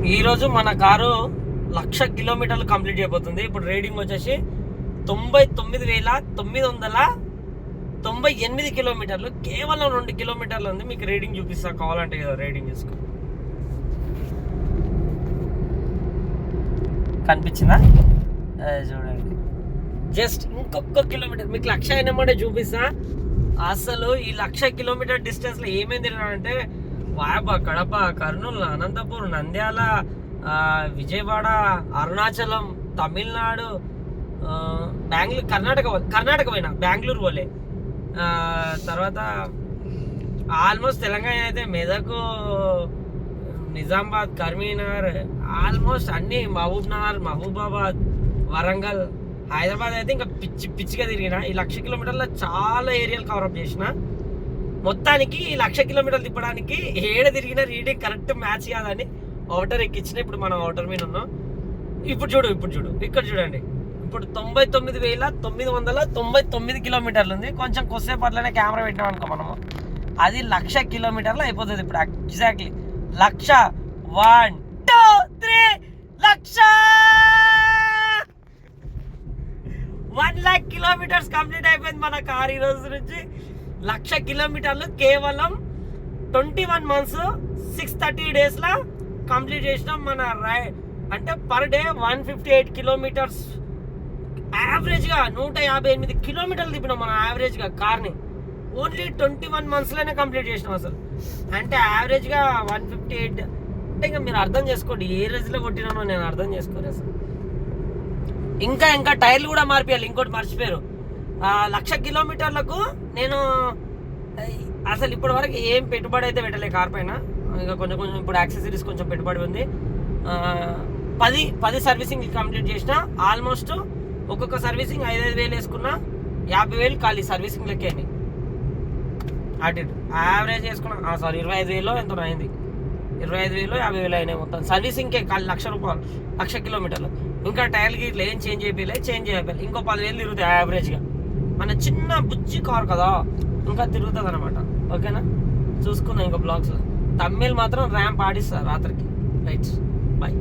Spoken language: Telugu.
ఈరోజు మన కారు 1,00,000 కిలోమీటర్లు కంప్లీట్ అయిపోతుంది. ఇప్పుడు రీడింగ్ వచ్చేసి 99,998 కిలోమీటర్లు. కేవలం 2 కిలోమీటర్లు ఉంది. మీకు రీడింగ్ చూపిస్తా, కావాలంటే కదా రీడింగ్ చూసుకో. కనిపించిందా? చూడండి, జస్ట్ ఇంకొక కిలోమీటర్ మీకు 1,00,000 అయినమంటే చూపిస్తా. అసలు ఈ 1,00,000 కిలోమీటర్ డిస్టెన్స్లో ఏమేమి తిరిగినానంటే వాయప, కడప, కర్నూలు, అనంతపూర్, నంద్యాల, విజయవాడ, అరుణాచలం, తమిళనాడు, బెంగళూరు, కర్ణాటక పోయినా, బెంగళూరు పోలే. తర్వాత ఆల్మోస్ట్ తెలంగాణ అయితే మెదక్, నిజామాబాద్, కరీంనగర్, ఆల్మోస్ట్ అన్నీ, మహబూబాబాద్, వరంగల్, హైదరాబాద్ అయితే ఇంకా పిచ్చిగా తిరిగిన. ఈ 1,00,000 కిలోమీటర్లో చాలా ఏరియాలు కవరప్ చేసిన. మొత్తానికి ఈ 1,00,000 కిలోమీటర్లు తిప్పడానికి ఏడ తిరిగిన రీడింగ్ కరెక్ట్ మ్యాచ్ కాదని అవుటర్ ఎక్కించిన. ఇప్పుడు మనం అవుటర్ మీద ఉన్నాం. ఇప్పుడు చూడు ఇక్కడ చూడండి. ఇప్పుడు 99,999 కిలోమీటర్లు ఉంది. కొంచెం కొద్దిసేపు అట్లనే కెమెరా పెట్టాం అనుకో మనము, అది 1,00,000 కిలోమీటర్లు అయిపోతుంది. ఇప్పుడు ఎగ్జాక్ట్లీ 1,00,000 1 2 3 1,00,000 కిలోమీటర్స్ కంప్లీట్ అయిపోయింది మన కార్. ఈ రోజు నుంచి 1,00,000 కిలోమీటర్లు కేవలం 21 months 630 days లా కంప్లీట్ చేసినాం. మన అంటే పర్ డే 158 కిలోమీటర్స్ యావరేజ్గా 158 కిలోమీటర్లు తిప్పినాం మనం యావరేజ్గా కార్ని. ఓన్లీ 21 months లోనే కంప్లీట్ చేసినాం. అసలు అంటే యావరేజ్గా 158 అంటే ఇంకా మీరు అర్థం చేసుకోండి ఏ రేంజ్లో కొట్టినానో. నేను అర్థం చేసుకోరు అసలు. ఇంకా టైర్లు కూడా మార్పియాలి. ఇంకోటి మర్చిపోయారు, 1,00,000 కిలోమీటర్లకు నేను అసలు ఇప్పటి వరకు ఏం పెట్టుబడి అయితే పెట్టలే కార్ పైన. ఇంకా కొంచెం ఇప్పుడు యాక్సెసరీస్ కొంచెం పెట్టుబడి ఉంది. 10 సర్వీసింగ్ కంప్లీట్ చేసిన. ఆల్మోస్ట్ ఒక్కొక్క సర్వీసింగ్ 5,000 వేసుకున్నా, 50,000 ఖాళీ సర్వీసింగ్ లెక్కేని. అటు యావరేజ్ చేసుకున్నా, 25,000 ఎంతో అయింది. 25,000 50,000 అయినాయి మొత్తం సర్వీసింగ్కే. ఖాళీ 1,00,000 రూపాయలు 1,00,000 కిలోమీటర్లు. ఇంకా టైర్లకి ఇట్లా ఏం చేంజ్ చేయాలి. ఇంకో 10,000 తిరుగుతాయి యావరేజ్గా. మన చిన్న బుజ్జి కార్ కదా, ఇంకా తిరుగుతుంది అనమాట. ఓకేనా, చూసుకున్నా ఇంకా బ్లాగ్స్లో. తమిళ్ మాత్రం ర్యాంప్ ఆడిస్తా రాత్రికి. Right, bye.